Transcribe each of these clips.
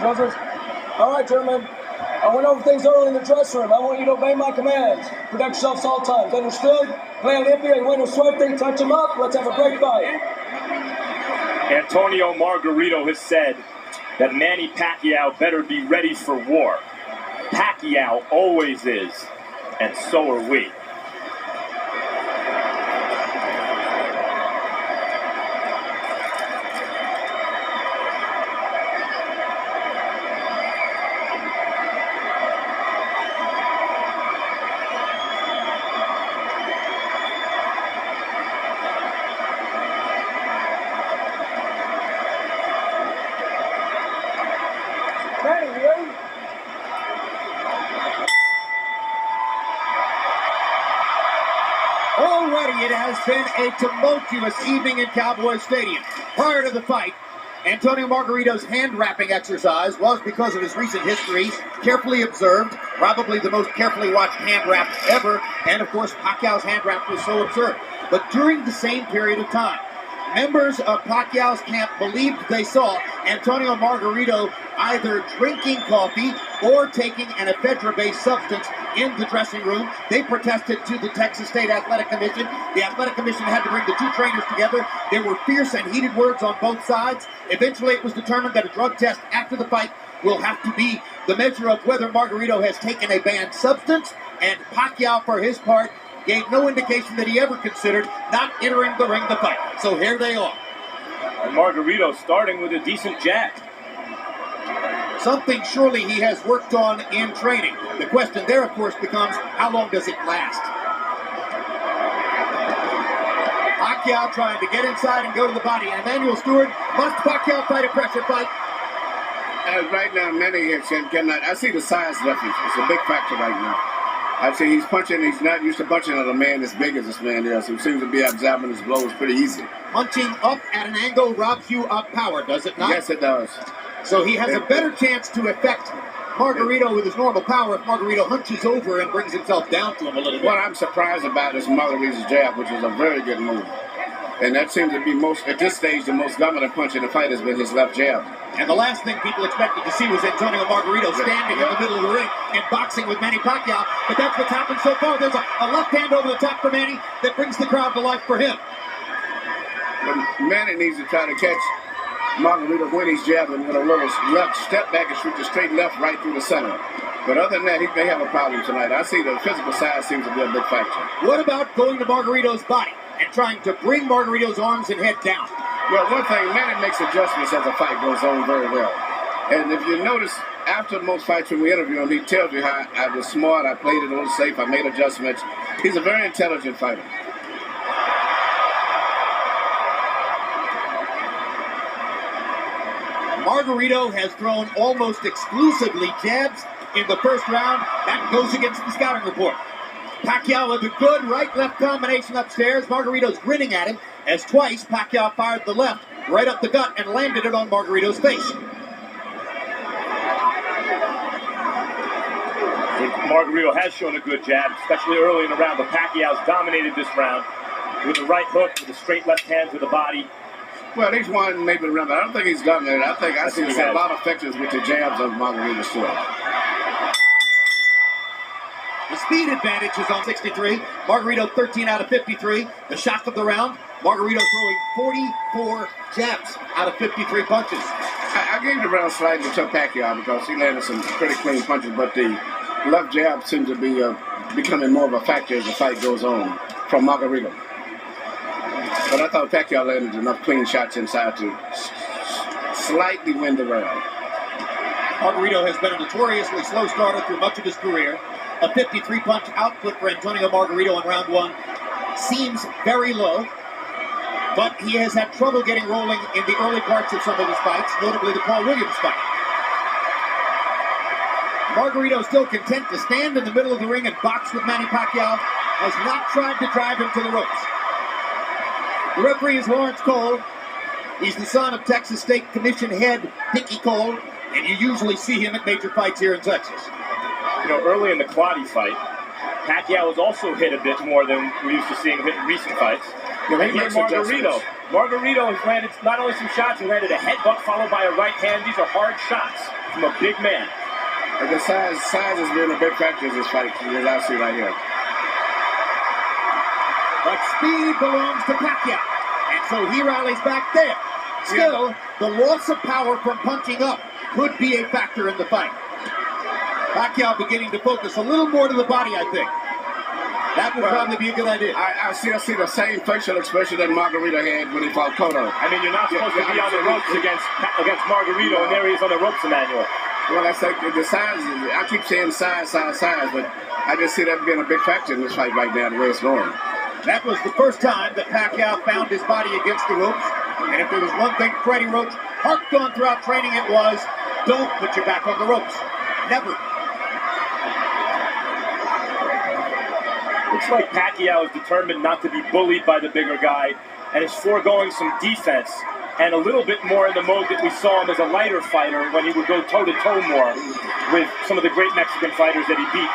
Brothers. All right, gentlemen. I went over things early in the dressing room. I want you to obey my commands. Protect yourselves all times. Understood? Play Olympia. You win a suerte. Touch him up. Let's have a great fight. Antonio Margarito has said that Manny Pacquiao better be ready for war. Pacquiao always is, and so are we. Already it has been a tumultuous evening in Cowboy Stadium. Prior to the fight, Antonio Margarito's hand-wrapping exercise was, because of his recent history, carefully observed, probably the most carefully watched hand-wrap ever, and of course Pacquiao's hand-wrap was so absurd. But during the same period of time, members of Pacquiao's camp believed they saw Antonio Margarito either drinking coffee or taking an ephedra-based substance in the dressing room. They protested to the Texas State Athletic Commission. The Athletic Commission had to bring the two trainers together. There were fierce and heated words on both sides. Eventually, it was determined that a drug test after the fight will have to be the measure of whether Margarito has taken a banned substance, and Pacquiao, for his part, gave no indication that he ever considered not entering the ring to fight. So here they are. And Margarito starting with a decent jab. Something surely he has worked on in training. The question there, of course, becomes how long does it last? Pacquiao trying to get inside and go to the body. And Emmanuel Stewart, must Pacquiao fight a pressure fight? Right now, Manny cannot. I see the size difference. It's a big factor right now. I see he's punching. He's not used to punching at a man as big as this man is. He seems to be absorbing his blows pretty easy. Punching up at an angle robs you of power, does it not? Yes, it does. So he has a better chance to affect Margarito with his normal power if Margarito hunches over and brings himself down to him a little bit. What I'm surprised about is Margarito's jab, which is a very good move. And that seems to be at this stage, the most dominant punch in the fight has been his left jab. And the last thing people expected to see was Antonio Margarito standing in the middle of the ring and boxing with Manny Pacquiao. But that's what's happened so far. There's a left hand over the top for Manny that brings the crowd to life for him. But Manny needs to try to catch Margarito when he's jabbing with a little left step back and shoot the straight left right through the center. But other than that, he may have a problem tonight. I see the physical side seems to be a big factor. What about going to Margarito's body and trying to bring Margarito's arms and head down? Well, one thing, Manny makes adjustments as the fight goes on very well. And if you notice, after most fights when we interview him, he tells you how I was smart, I played it a little safe, I made adjustments. He's a very intelligent fighter. Margarito has thrown almost exclusively jabs in the first round. That goes against the scouting report. Pacquiao with a good right-left combination upstairs. Margarito's grinning at him as twice Pacquiao fired the left right up the gut and landed it on Margarito's face. Margarito has shown a good jab, especially early in the round, but Pacquiao's dominated this round with a right hook, with a straight left hand to the body. Well, he's won maybe the round, but I don't think he's dominated. I see a lot of effectiveness with the jabs of Margarito still. The speed advantage is on 63. Margarito 13 out of 53. The shock of the round, Margarito throwing 44 jabs out of 53 punches. I gave the round slightly to Pacquiao because he landed some pretty clean punches, but the left jab seems to be becoming more of a factor as the fight goes on from Margarito. But I thought Pacquiao landed enough clean shots inside to slightly win the round. Margarito has been a notoriously slow starter through much of his career. A 53-punch output for Antonio Margarito in round one seems very low, but he has had trouble getting rolling in the early parts of some of his fights, notably the Paul Williams fight. Margarito still content to stand in the middle of the ring and box with Manny Pacquiao, has not tried to drive him to the ropes. The referee is Lawrence Cole. He's the son of Texas State Commission head Pinky Cole, and you usually see him at major fights here in Texas. You know, early in the Quaddy fight, Pacquiao was also hit a bit more than we used to seeing him hit in recent fights. Yeah, and here Margarito has landed not only some shots, he landed a headbutt followed by a right hand. These are hard shots from a big man. And the size has been a big factor in this fight, as I see right here. But speed belongs to Pacquiao, and so he rallies back there. Still, the loss of power from punching up could be a factor in the fight. Pacquiao beginning to focus a little more to the body, I think. That would probably be a good idea. I see the same facial expression that Margarito had when he fought Cotto. I mean, you're not supposed to be on the ropes against Margarito, and there he is on the ropes, Emmanuel. Well, I say the size. I keep saying size, but I just see that being a big factor in this fight right now, the way it's going. That was the first time that Pacquiao found his body against the ropes. And if there was one thing Freddie Roach harped on throughout training, it was, don't put your back on the ropes. Never. Looks like Pacquiao is determined not to be bullied by the bigger guy and is foregoing some defense and a little bit more in the mode that we saw him as a lighter fighter when he would go toe-to-toe more with some of the great Mexican fighters that he beat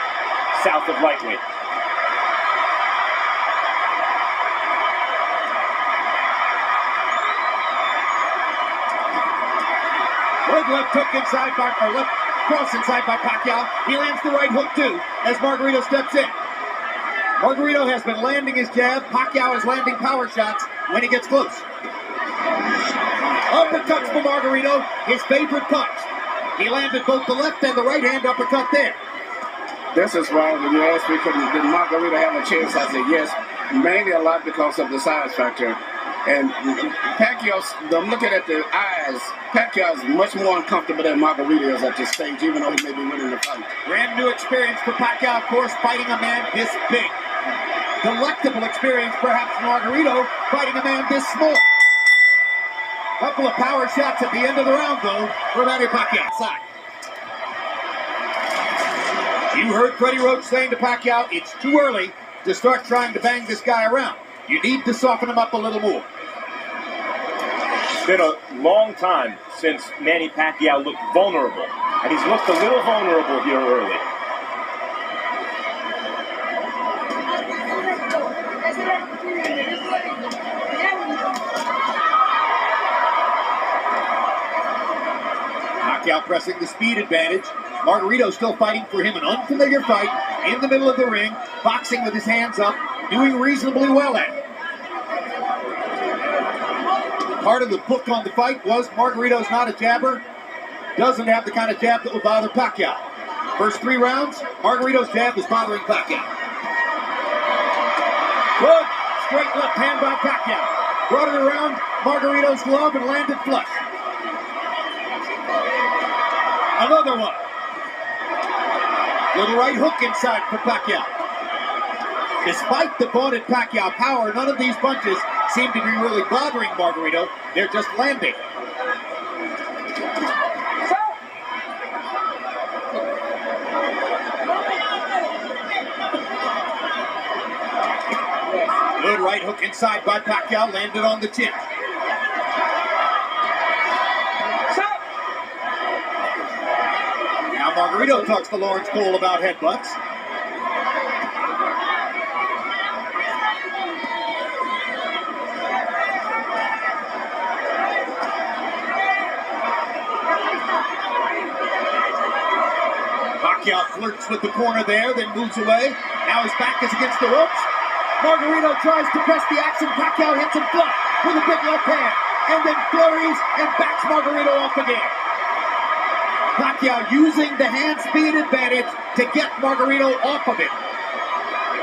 south of lightweight. Good left hook inside left cross inside by Pacquiao. He lands the right hook too as Margarito steps in. Margarito has been landing his jab. Pacquiao is landing power shots when he gets close. Uppercuts for Margarito, his favorite punch. He landed both the left and the right hand uppercut there. This is why when you asked me, did Margarito have a chance, I said yes, mainly a lot because of the size factor. And Pacquiao, I'm looking at the eyes, Pacquiao is much more uncomfortable than Margarito is at this stage, even though he may be winning the fight. Brand new experience for Pacquiao, of course, fighting a man this big. Delectable experience, perhaps, for Margarito, fighting a man this small. Couple of power shots at the end of the round, though, for Manny Pacquiao. You heard Freddie Roach saying to Pacquiao, it's too early to start trying to bang this guy around. You need to soften him up a little more. It's been a long time since Manny Pacquiao looked vulnerable, and he's looked a little vulnerable here early. Pacquiao pressing the speed advantage. Margarito still fighting for him, an unfamiliar fight in the middle of the ring, boxing with his hands up, doing reasonably well at it. Part of the book on the fight was Margarito's not a jabber, doesn't have the kind of jab that will bother Pacquiao. First 3 rounds, Margarito's jab is bothering Pacquiao. Good, straight left hand by Pacquiao. Brought it around Margarito's glove and landed flush. Another one. Little right hook inside for Pacquiao. Despite the vaunted Pacquiao power, none of these punches seem to be really bothering Margarito. They're just landing. Good right hook inside by Pacquiao, landed on the chin. Now Margarito talks to Lawrence Cole about headbutts. Pacquiao flirts with the corner there, then moves away. Now his back is against the ropes. Margarito tries to press the action. Pacquiao hits him flush with a big left hand, and then flurries and backs Margarito off again. Pacquiao using the hand speed advantage to get Margarito off of it.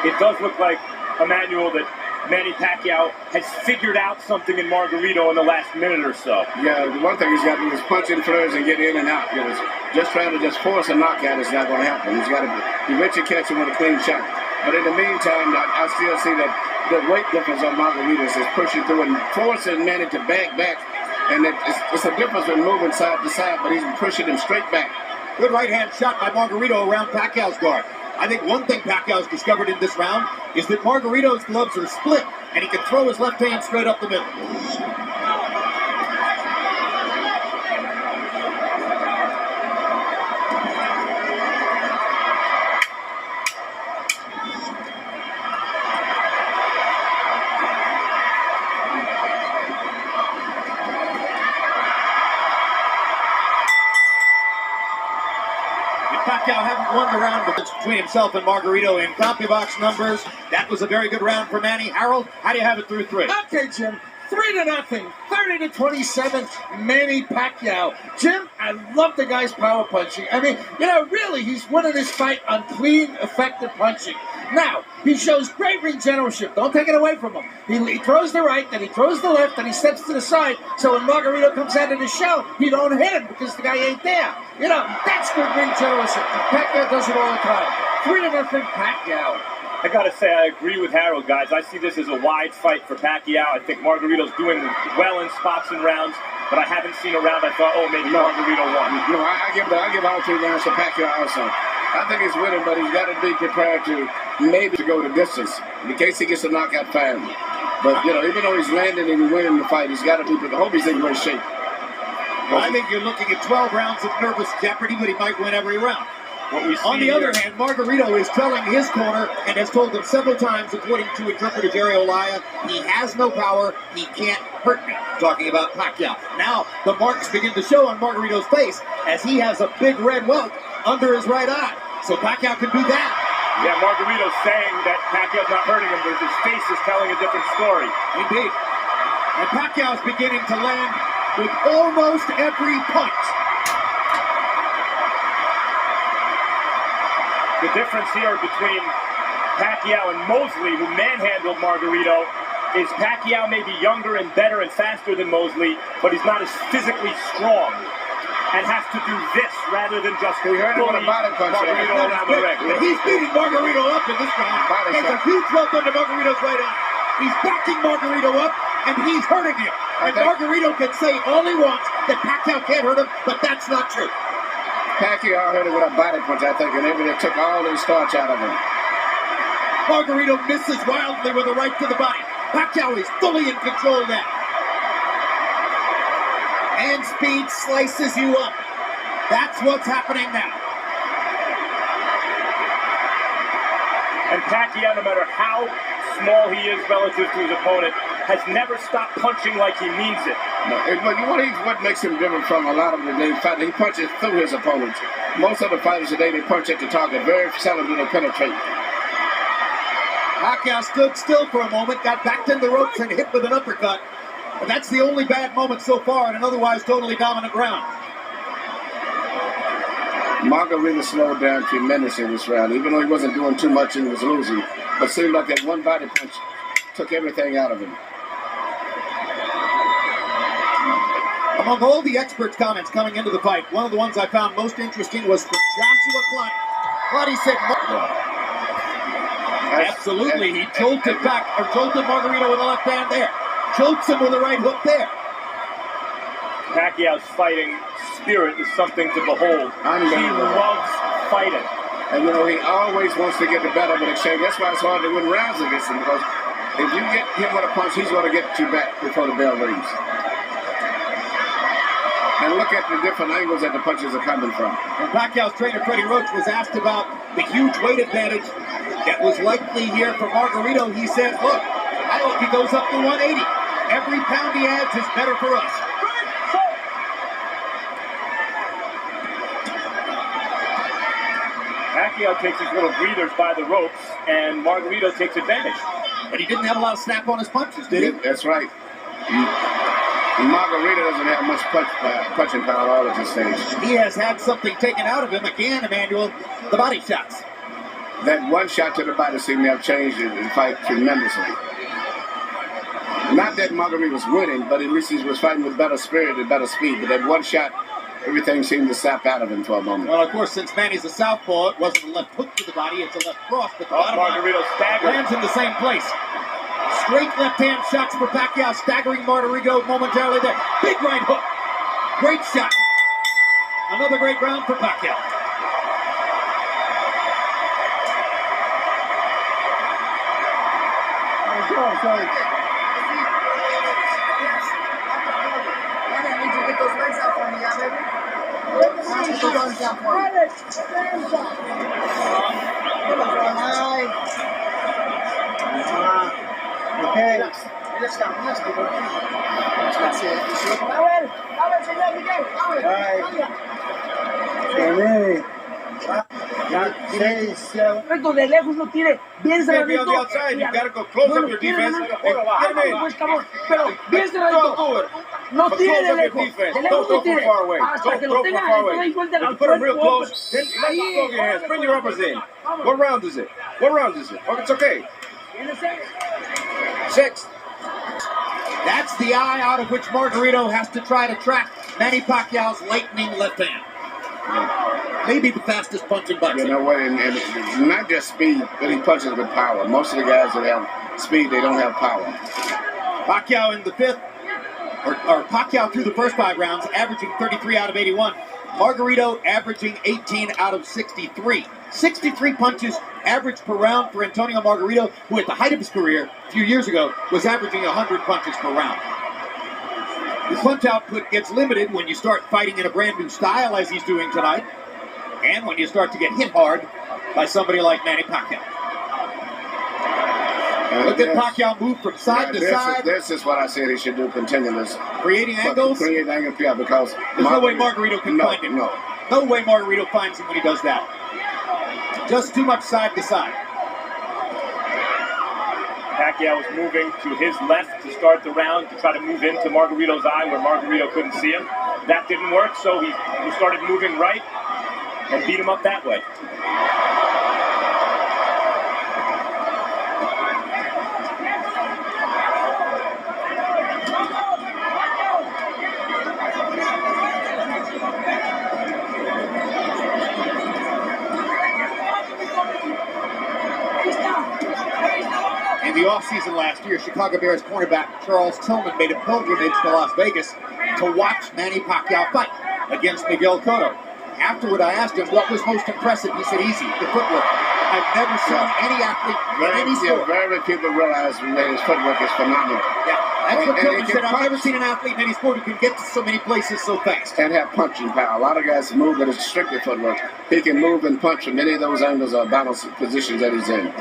It does look like, Emmanuel, that Manny Pacquiao has figured out something in Margarito in the last minute or so. Yeah, the one thing he's got to do is punch in flurries and get in and out. Because just trying to just force a knockout is not going to happen. He's got to eventually catch him with a clean shot. But in the meantime, I still see that the weight difference on Margarito is pushing through and forcing Manny to back. And it's a difference in moving side to side, but he's pushing him straight back. Good right hand shot by Margarito around Pacquiao's guard. I think one thing Pacquiao's discovered in this round is that Margarito's gloves are split, and he can throw his left hand straight up the middle. Pacquiao hadn't won the round between himself and Margarito in CompuBox numbers. That was a very good round for Manny. Harold, how do you have it through 3? Okay, Jim. 3-0, 30-27, Manny Pacquiao. Jim, I love the guy's power punching. I mean, really, he's winning this fight on clean, effective punching. Now, he shows great ring generalship. Don't take it away from him. He throws the right, then he throws the left, then he steps to the side. So when Margarito comes out of the shell, he don't hit him because the guy ain't there. That's good ring generalship. Pacquiao does it all the time. 3-0, Pacquiao. I gotta say, I agree with Harold, guys. I see this as a wide fight for Pacquiao. I think Margarito's doing well in spots and rounds, but I haven't seen a round I thought, maybe Margarito won. No, I give all 3 rounds to Pacquiao also. I think he's winning, but he's got to be prepared to maybe go the distance in case he gets a knockout fan. But, even though he's landing and winning the fight, he's got to be, I hope he's in great shape. Well, I think you're looking at 12 rounds of nervous jeopardy, but he might win every round. On the other hand, Margarito is telling his corner and has told them several times, according to interpreter Jerry Olaya, he has no power, he can't hurt me. Talking about Pacquiao. Now, the marks begin to show on Margarito's face as he has a big red welt under his right eye. So Pacquiao can do that. Yeah, Margarito's saying that Pacquiao's not hurting him, but his face is telling a different story. Indeed. And Pacquiao's beginning to land with almost every punch. The difference here between Pacquiao and Mosley, who manhandled Margarito, is Pacquiao may be younger and better and faster than Mosley, but he's not as physically strong and has to do this rather than just bully Margarito around the ring. He's beating Margarito up in this round. There's a huge welt under Margarito's right eye. He's backing Margarito up, and he's hurting him. And Margarito can say all he wants that Pacquiao can't hurt him, but that's not true. Pacquiao hurt him with a body punch, I think, and it took all the starch out of him. Margarito misses wildly with a right to the body. Pacquiao is fully in control now. Hand speed slices you up. That's what's happening now. And Pacquiao, no matter how small he is relative to his opponent, has never stopped punching like he means it. No, but what makes him different from a lot of them today? He punches through his opponents. Most of the fighters today, they punch at the target. Very seldom do they penetrate. Pacquiao stood still for a moment, got backed in the ropes and hit with an uppercut. But that's the only bad moment so far in an otherwise totally dominant round. Margarito slowed down tremendously in this round, even though he wasn't doing too much and he was losing. But it seemed like that one body punch took everything out of him. Among all the experts' comments coming into the fight, one of the ones I found most interesting was from Joshua Clunt. Clunt, he said, absolutely, he jolted Margarito with the left hand there. Chokes him with the right hook there. Pacquiao's fighting spirit is something to behold. He loves fighting. And he always wants to get the better of an exchange. That's why it's hard to win rounds against him, because if you get him with a punch, he's going to get you back before the bell rings. And look at the different angles that the punches are coming from. When Pacquiao's trainer, Freddie Roach, was asked about the huge weight advantage that was likely here for Margarito, he said, look, I hope he goes up to 180. Every pound he adds is better for us. Pacquiao takes his little breathers by the ropes, and Margarito takes advantage. But he didn't have a lot of snap on his punches, did he? That's right. Margarito doesn't have much punching power all at this stage. He has had something taken out of him again, Emmanuel, the body shots. That one shot to the body seemed to have changed the fight tremendously. Not that Margarito was winning, but at least he was fighting with better spirit and better speed. But that one shot, everything seemed to sap out of him for a moment. Well, of course, since Manny's a southpaw, it wasn't a left hook to the body, it's a left cross. But the bottom Margarito staggered. lands in the same place. Straight left-hand shots for Pacquiao, staggering Margarito momentarily there. Big right hook. Great shot. Another great round for Pacquiao. Sorry. I need you to get those legs out for me, yeah, baby. Put those arms down for me. Okay. Let's go. That's it. Power, señor Miguel. Power. All right. Reto, de lejos no tire, bien cerradito. on the outside, you gotta go close up your defense. Get him in. Pues, cabrón, pero bien cerradito. No But tire close de up your lejos. defense. De Don't lejos throw no from tire. far away. Hasta Don't que throw lo from tenga far away. ahí vuelta If you al put him real cuerpo. close, then let go of your hands. Bring your uppers in. What round is it? What round is it? Oh, it's okay. 6. That's the eye out of which Margarito has to try to track Manny Pacquiao's lightning left hand. Maybe the fastest punch in boxing. You know what? And not just speed, but he punches with power. Most of the guys that have speed, they don't have power. Pacquiao in the 5th, or Pacquiao through the first 5 rounds, averaging 33 out of 81. Margarito averaging 18 out of 63. 63 punches average per round for Antonio Margarito, who at the height of his career a few years ago was averaging 100 punches per round. The punch output gets limited when you start fighting in a brand new style, as he's doing tonight, and when you start to get hit hard by somebody like Manny Pacquiao. Look at Pacquiao move from side to side. This is what I said he should do continuously. Creating angles? Creating angles, yeah, because there's no way Margarito can find him. No way Margarito finds him when he does that. Just too much side to side. Pacquiao was moving to his left to start the round to try to move into Margarito's eye where Margarito couldn't see him. That didn't work, so he started moving right and beat him up that way. In the offseason last year, Chicago Bears cornerback Charles Tillman made a pilgrimage to Las Vegas to watch Manny Pacquiao fight against Miguel Cotto. Afterward, I asked him what was most impressive. He said, easy, the footwork. I've never seen any athlete in any sport. Very people realize that his footwork is phenomenal. Yeah, that's what Tillman said. I've never seen an athlete in any sport who can get to so many places so fast. And have punching power. A lot of guys move, but it's strictly footwork. He can move and punch from any of those angles or balance positions that he's in.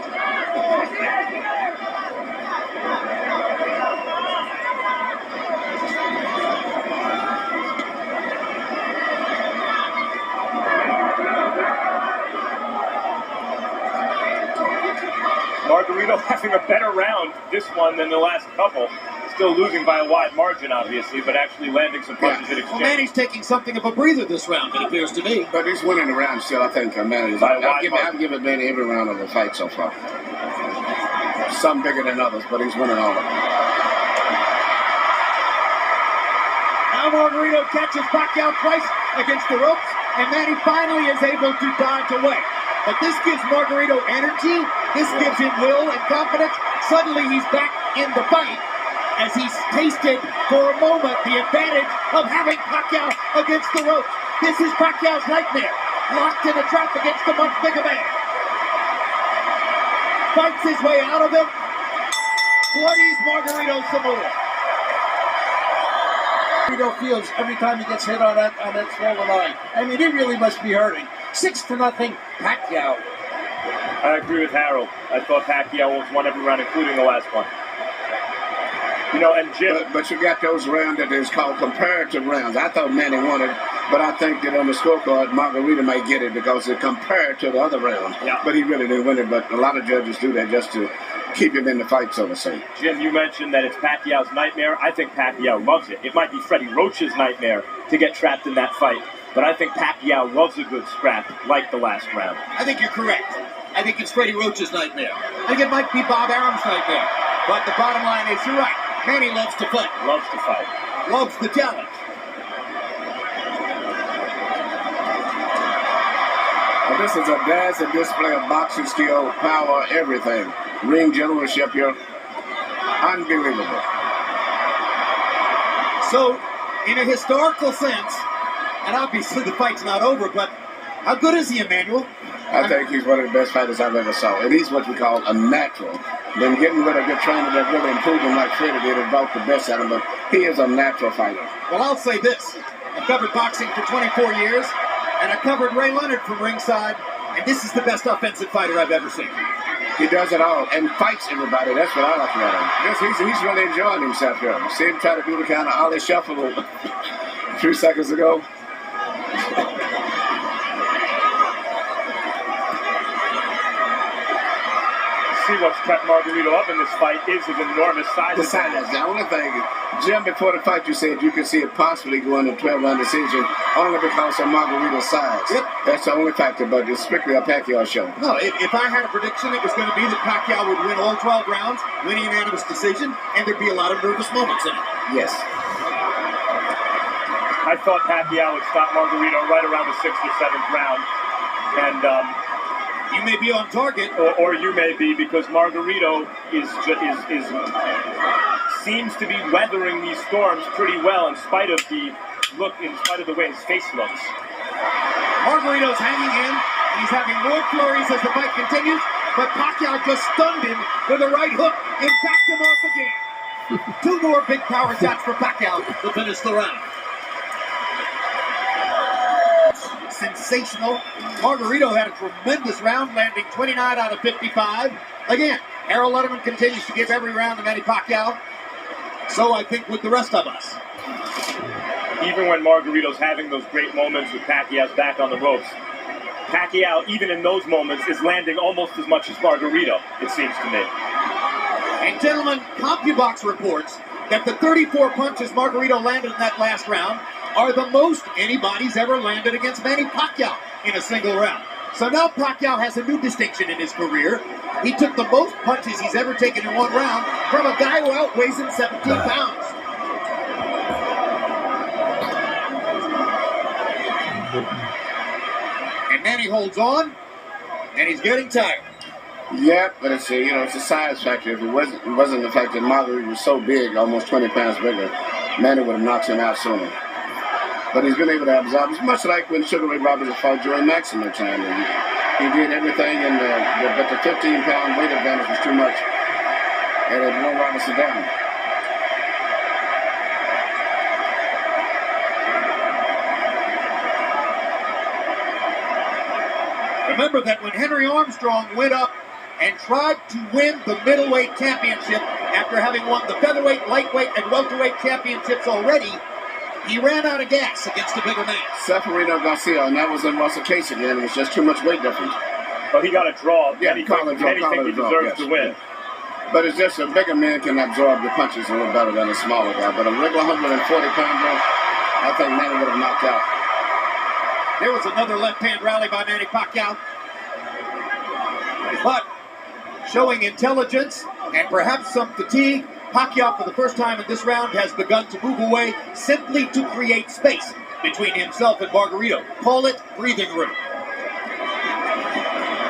Margarito having a better round this one than the last couple. Still losing by a wide margin, obviously, but actually landing some punches in exchange. Well, Manny's taking something of a breather this round, it appears to me. But he's winning the round still, I think. Manny. I've given Manny every round of the fight so far. Some bigger than others, but he's winning all of them. Now Margarito catches Pacquiao twice against the ropes, and Manny finally is able to dodge away. But this gives Margarito energy, this gives him will and confidence. Suddenly he's back in the fight as he's tasted for a moment the advantage of having Pacquiao against the ropes. This is Pacquiao's nightmare, locked in a trap against a much bigger man. Fights his way out of it, bloodies Margarito some more. Margarito feels every time he gets hit on that swollen eye. I mean, it really must be hurting. 6-0, Pacquiao. I agree with Harold. I thought Pacquiao almost won every round, including the last one. You know, and Jim. But you got those rounds that is called comparative rounds. I thought Manny won it, but I think that on the scorecard, Margarito might get it because it compared to the other rounds. Yeah. But he really didn't win it. But a lot of judges do that just to keep him in the fight, so to say. Jim, you mentioned that it's Pacquiao's nightmare. I think Pacquiao loves it. It might be Freddie Roach's nightmare to get trapped in that fight. But I think Pacquiao loves a good scrap, like the last round. I think you're correct. I think it's Freddie Roach's nightmare. I think it might be Bob Arum's nightmare. But the bottom line is, you're right. Manny loves to fight. Loves to fight. Loves the challenge. Well, this is a dazzling display of boxing skill, power, everything. Ring generalship here. Unbelievable. So, in a historical sense, and obviously the fight's not over, but how good is he, Emmanuel? I think he's one of the best fighters I've ever saw. And he's what we call a natural. Been getting with a good trainer that really improved him like Freddie did and brought the best out of him, but he is a natural fighter. Well, I'll say this. I've covered boxing for 24 years, and I covered Ray Leonard from ringside, and this is the best offensive fighter I've ever seen. He does it all and fights everybody. That's what I like about him. He's really enjoying himself here. You see him try to do the kind of ollie shuffle a few seconds ago. see what's kept Margarito up in this fight is his enormous size. The size. The only thing, Jim, before the fight, you said you could see it possibly going to 12-round decision only because of Margarito's size. Yep. That's the only factor, but it's strictly a Pacquiao show. No, if I had a prediction, it was going to be that Pacquiao would win all 12 rounds, win a unanimous decision, and there'd be a lot of nervous moments in it. Yes. I thought Pacquiao would stop Margarito right around the 6th or 7th round. And you may be on target. Or you may be, because Margarito seems to be weathering these storms pretty well in spite of the way his face looks. Margarito's hanging in, and he's having more flurries as the fight continues, but Pacquiao just stunned him with a right hook and backed him off again. 2 more big power shots for Pacquiao to finish the round. Sensational. Margarito had a tremendous round, landing 29 out of 55. Again, Harold Letterman continues to give every round to Manny Pacquiao. So I think with the rest of us. Even when Margarito's having those great moments with Pacquiao's back on the ropes, Pacquiao, even in those moments, is landing almost as much as Margarito, it seems to me. And gentlemen, CompuBox reports that the 34 punches Margarito landed in that last round are the most anybody's ever landed against Manny Pacquiao in a single round. So now Pacquiao has a new distinction in his career. He took the most punches he's ever taken in one round from a guy who outweighs him 17 pounds. And Manny holds on, and he's getting tired. Yeah, but it's a size factor. If it wasn't the fact that Margarito was so big, almost 20 pounds bigger, Manny would have knocked him out sooner. But he's been able to absorb. It's much like when Sugar Ray Roberts fought during Maximum time. And he did everything, but the 15-pound weight advantage was too much, and it won't Robinson down. Remember that when Henry Armstrong went up and tried to win the middleweight championship after having won the featherweight, lightweight, and welterweight championships already, he ran out of gas against the bigger man. Seferino Garcia, and that was in Russell Case again. It was just too much weight difference. But he got a draw. Yeah, anything he deserves to win. But it's just a bigger man can absorb the punches a little better than a smaller guy. But a regular 140-pounder, I think Manny would have knocked out. There was another left-hand rally by Manny Pacquiao. But showing intelligence and perhaps some fatigue, Pacquiao, for the first time in this round, has begun to move away simply to create space between himself and Margarito. Call it breathing room.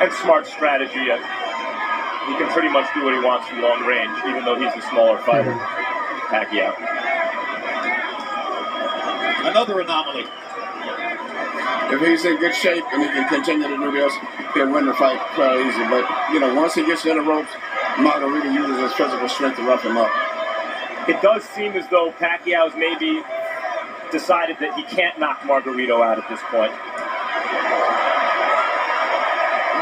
And smart strategy. He can pretty much do what he wants from long range, even though he's a smaller fighter, Pacquiao. Another anomaly. If he's in good shape and he can continue to do this, he'll win the fight quite easy. But, once he gets in the ropes, Margarito uses his physical strength to rough him up. It does seem as though Pacquiao's maybe decided that he can't knock Margarito out at this point.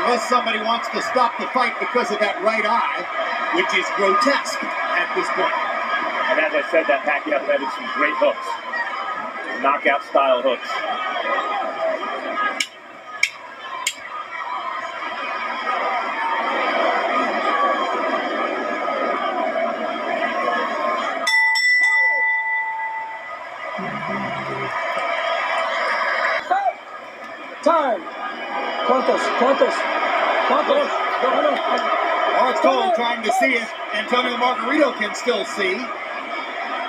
Unless somebody wants to stop the fight because of that right eye, which is grotesque at this point. And as I said, that Pacquiao landed some great hooks. Knockout-style hooks. Time. ¿Cuántos? Oh, it's Cole trying to see it. Antonio Margarito can still see.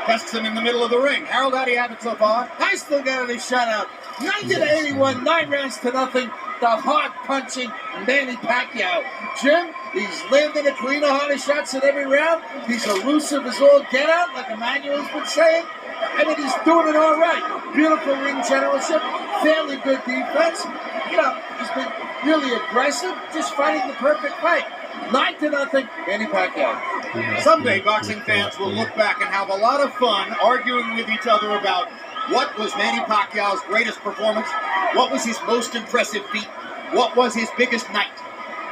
Tests him in the middle of the ring. Harold, how do you have it so far? I still got a shutout. 90-81, 9 rounds to nothing. The hard-punching Manny Pacquiao. Jim, he's landing a clean 100 shots in every round. He's elusive as all get out, like Emmanuel's been saying. I mean, he's doing it all right. Beautiful ring generalship, fairly good defense. He's been really aggressive, just fighting the perfect fight. 9-0, Manny Pacquiao. Someday, boxing fans will look back and have a lot of fun arguing with each other about what was Manny Pacquiao's greatest performance, what was his most impressive feat, what was his biggest night.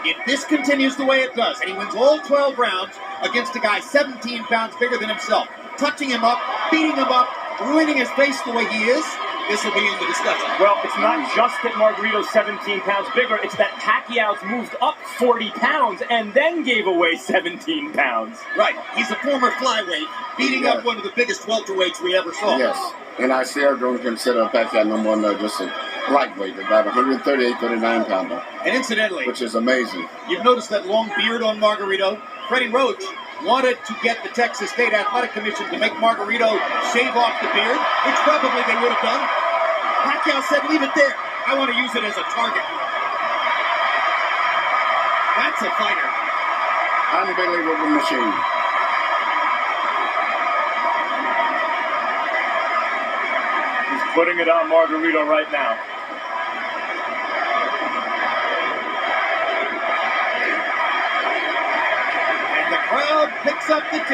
If this continues the way it does, and he wins all 12 rounds against a guy 17 pounds bigger than himself, touching him up, beating him up, ruining his face the way he is, this will be in the discussion. Well, it's not just that Margarito's 17 pounds bigger, it's that Pacquiao's moved up 40 pounds and then gave away 17 pounds. Right. He's a former flyweight, beating up one of the biggest welterweights we ever saw. Yes. And I still don't consider Pacquiao no more than just a lightweight, about 138, 39 pounder. And incidentally, which is amazing. You've noticed that long beard on Margarito. Freddie Roach wanted to get the Texas State Athletic Commission to make Margarito shave off the beard, which probably they would have done. Pacquiao said, leave it there. I want to use it as a target. That's a fighter. Unbelievable machine. He's putting it on Margarito right now. Crowd picks up the 10.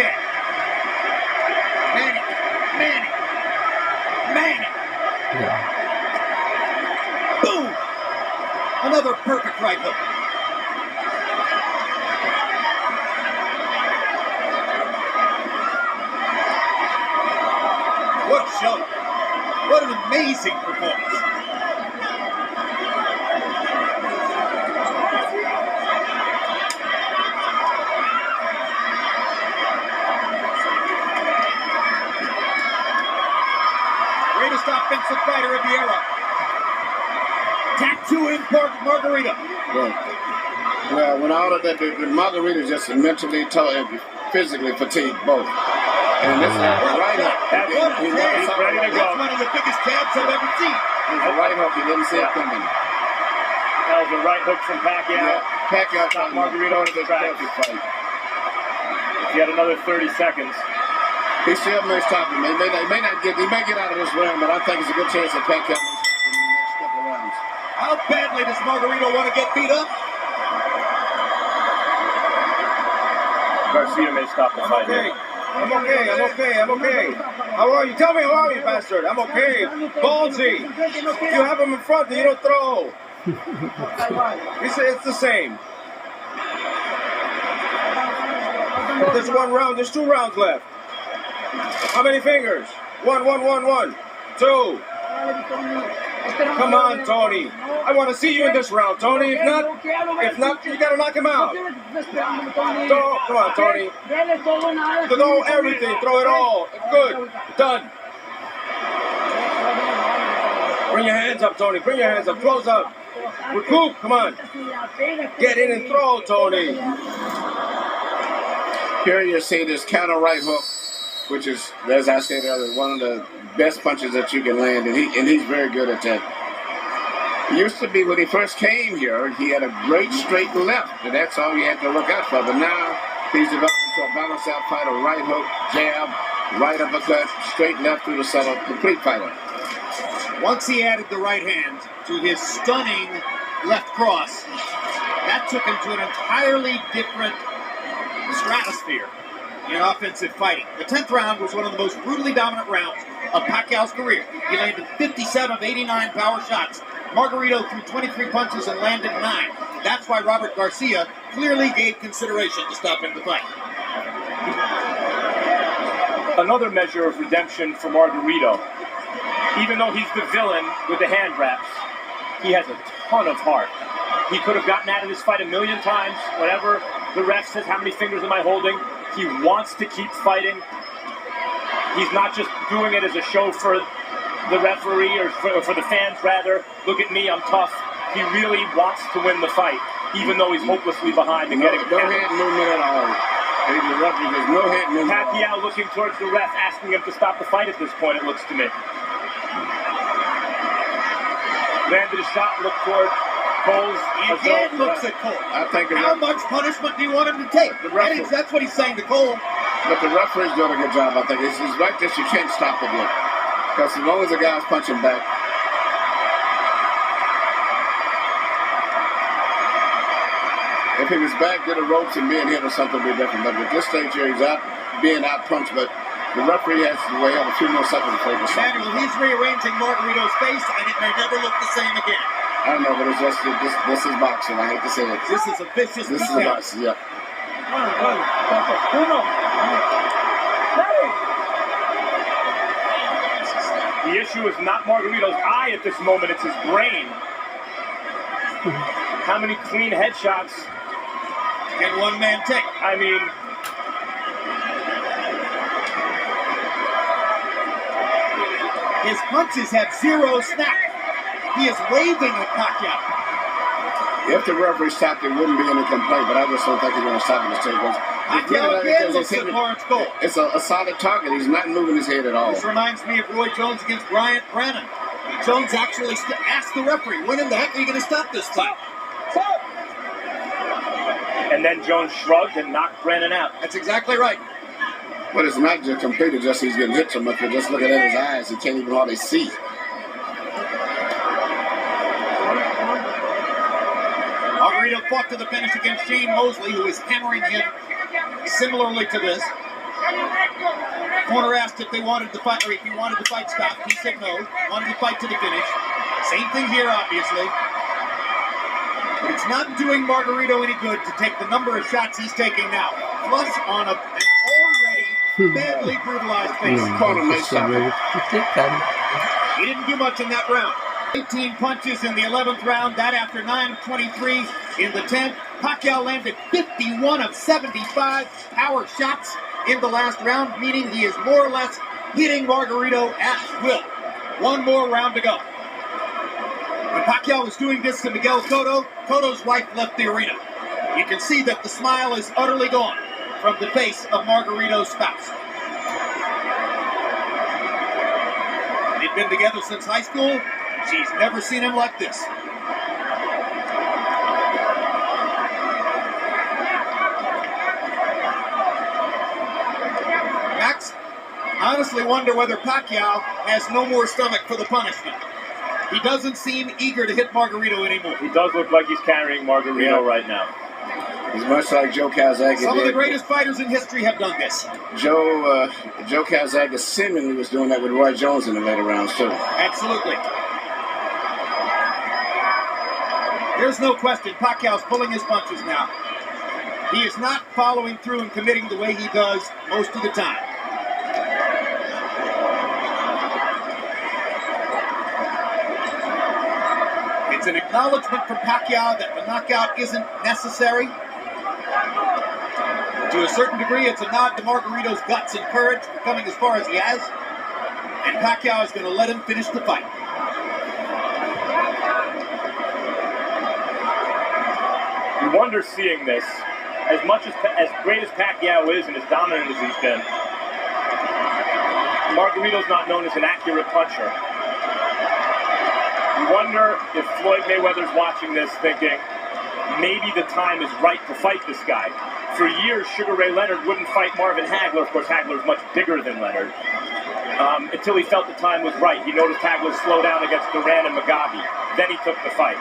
Manny. Yeah. Boom! Another perfect right hook. What a show. What an amazing performance. Greatest offensive fighter of the era. Tattooing Margarito. Well, when all of that, Margarito just mentally, physically fatigued both. And this is right hook. He's ready to go. That's one of the biggest jabs I've ever seen. It's a right hook. He didn't see it coming. That was a right hook from Pacquiao. Yeah. Pacquiao got Margarito to the track. He had another 30 seconds. He still may stop him. He may get out of this round, but I think it's a good chance that Pacquiao may stop him in the next couple of rounds. How badly does Margarito want to get beat up? Garcia may stop the fight. I'm okay. How are you? Tell me, how are you, bastard? I'm okay. Ballsy. You have him in front and you don't throw. You say it's the same. There's one round. There's 2 rounds left. How many fingers? 1, 1, 1, 1. 2. Come on, Tony. I want to see you in this round, Tony. If not, you gotta knock him out. Come on, Tony. Throw everything. Throw it all. Good. Done. Bring your hands up, Tony. Bring your hands up. Close up. Recoup. Come on. Get in and throw, Tony. Here you see this counter right hook, which is, as I said earlier, one of the best punches that you can land, and he's very good at that. Used to be when he first came here, he had a great straight left, and that's all you had to look out for. But now he's developed into a balanced out fighter, right hook, jab, right uppercut, straight left through the center, complete fighter. Once he added the right hand to his stunning left cross, that took him to an entirely different stratosphere in offensive fighting. The 10th round was one of the most brutally dominant rounds of Pacquiao's career. He landed 57 of 89 power shots. Margarito threw 23 punches and landed 9. That's why Robert Garcia clearly gave consideration to stopping the fight. Another measure of redemption for Margarito. Even though he's the villain with the hand wraps, he has a ton of heart. He could have gotten out of this fight a million times. Whatever the ref says, how many fingers am I holding? He wants to keep fighting. He's not just doing it as a show for the referee or for the fans, rather. Look at me, I'm tough. He really wants to win the fight, even though he's hopelessly behind and getting no hand movement at all. There's no hand movement. Pacquiao looking towards the ref, asking him to stop the fight at this point, it looks to me. Landed a shot, looked toward Coles. He again looks at Cole. I think how much punishment do you want him to take? That's what he's saying to Cole. But the referee's doing a good job, I think. It's right there, you can't stop it yet. Because as long as the guy's punching back, if he was back, did a ropes and being hit or something would be different. But at this stage here, he's out being out punched, but the referee has to wait a few more seconds before he can stop. Manuel, he's rearranging Margarito's face, and it may never look the same again. I don't know, but it's just this is boxing. I hate to say it. This is a vicious This is a boxing, yeah. The issue is not Margarito's eye at this moment, it's his brain. How many clean headshots can one man take? I mean, his punches have zero snap. He is waving at Pacquiao. If the referee stopped, there wouldn't be any complaint, but I just don't think he's going to stop in this tape. Pacquiao again looks at Lawrence Cole. It's a solid target. He's not moving his head at all. This reminds me of Roy Jones against Bryant Brannon. Jones actually asked the referee, when in the heck are you going to stop this fight? Stop! And then Jones shrugged and knocked Brannon out. That's exactly right. But it's not just completed, just he's getting hit so much, but just looking at his eyes, he can't even hardly see. Margarito fought to the finish against Shane Mosley, who is hammering him similarly to this. Corner asked if they wanted the fight, or if he wanted the fight stopped. He said no. Wanted the fight to the finish. Same thing here, obviously. But it's not doing Margarito any good to take the number of shots he's taking now. Plus on an already badly brutalized face. Corner may stop it. He didn't do much in that round. 18 punches in the 11th round. That after 9:23 in the 10th. Pacquiao landed 51 of 75 power shots in the last round, meaning he is more or less hitting Margarito at will. One more round to go. When Pacquiao was doing this to Miguel Cotto, Cotto's wife left the arena. You can see that the smile is utterly gone from the face of Margarito's spouse. They've been together since high school. She's never seen him like this. Max, I honestly wonder whether Pacquiao has no more stomach for the punishment. He doesn't seem eager to hit Margarito anymore. He does look like he's carrying Margarito right now. He's much like Joe Calzaghe. Some of the greatest fighters in history have done this. Joe Calzaghe seemingly was doing that with Roy Jones in the later rounds, too. Absolutely. There's no question Pacquiao's pulling his punches now. He is not following through and committing the way he does most of the time. It's an acknowledgement from Pacquiao that the knockout isn't necessary. To a certain degree, it's a nod to Margarito's guts and courage for coming as far as he has. And Pacquiao is going to let him finish the fight. You wonder seeing this, as great as Pacquiao is and as dominant as he's been, Margarito's not known as an accurate puncher. You wonder if Floyd Mayweather's watching this thinking, maybe the time is right to fight this guy. For years, Sugar Ray Leonard wouldn't fight Marvin Hagler. Of course, Hagler's much bigger than Leonard. Until he felt the time was right. He noticed Hagler slow down against Duran and Mugabe. Then he took the fight.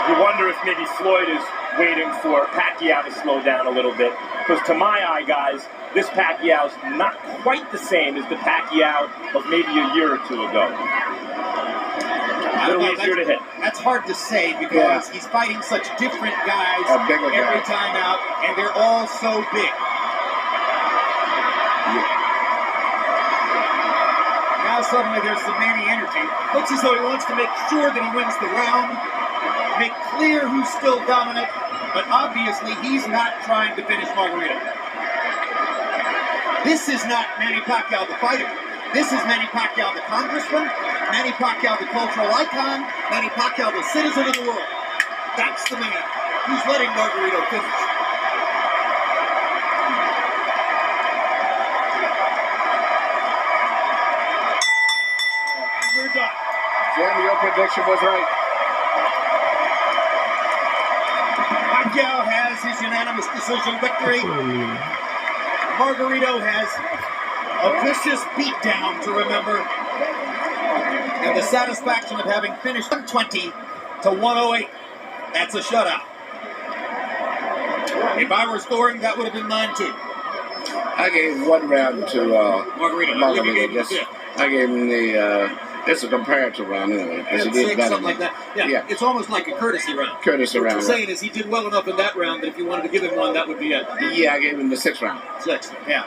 You wonder if maybe Floyd is waiting for Pacquiao to slow down a little bit. Because to my eye, guys, this Pacquiao's not quite the same as the Pacquiao of maybe a year or two ago. A little easier to hit. That's hard to say because he's fighting such different guys every time out, and they're all so big. Now suddenly there's some Manny energy. Looks as though he wants to make sure that he wins the round, make clear who's still dominant, but obviously he's not trying to finish Margarito. This is not Manny Pacquiao the fighter. This is Manny Pacquiao the congressman, Manny Pacquiao the cultural icon, Manny Pacquiao the citizen of the world. That's the man who's letting Margarito finish. And we're done. Jim, your prediction was right. Pacquiao has his unanimous decision victory. Margarito has a vicious beatdown to remember, and the satisfaction of having finished 120 to 108. That's a shutout. If I were scoring, that would have been 9-2. I gave one round to Margarito. I gave him the. It's a comparative round anyway. It's something like that. Yeah, it's almost like a courtesy round. Courtesy round. What I'm saying is he did well enough in that round that if you wanted to give him one, that would be it. Yeah, I gave him the 6th round. 6, yeah.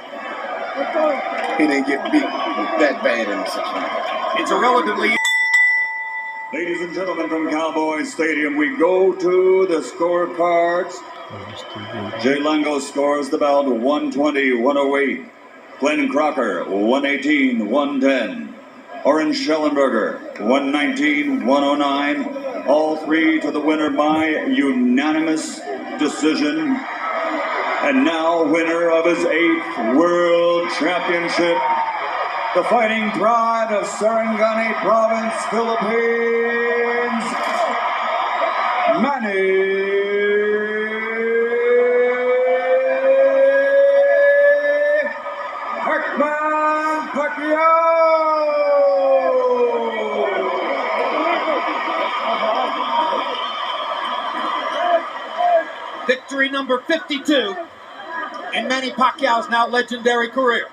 he didn't get beat that bad in the 6th round. It's a relatively... Ladies and gentlemen, from Cowboy Stadium, we go to the scorecards. Jay Lango scores the bout 120-108. Glenn Crocker 118-110. Orange Schellenberger 119-109. All three to the winner by unanimous decision. And now winner of his 8th World Championship, the fighting pride of Sarangani Province, Philippines, Manny Pacquiao. Victory number 52 in Manny Pacquiao's now legendary career.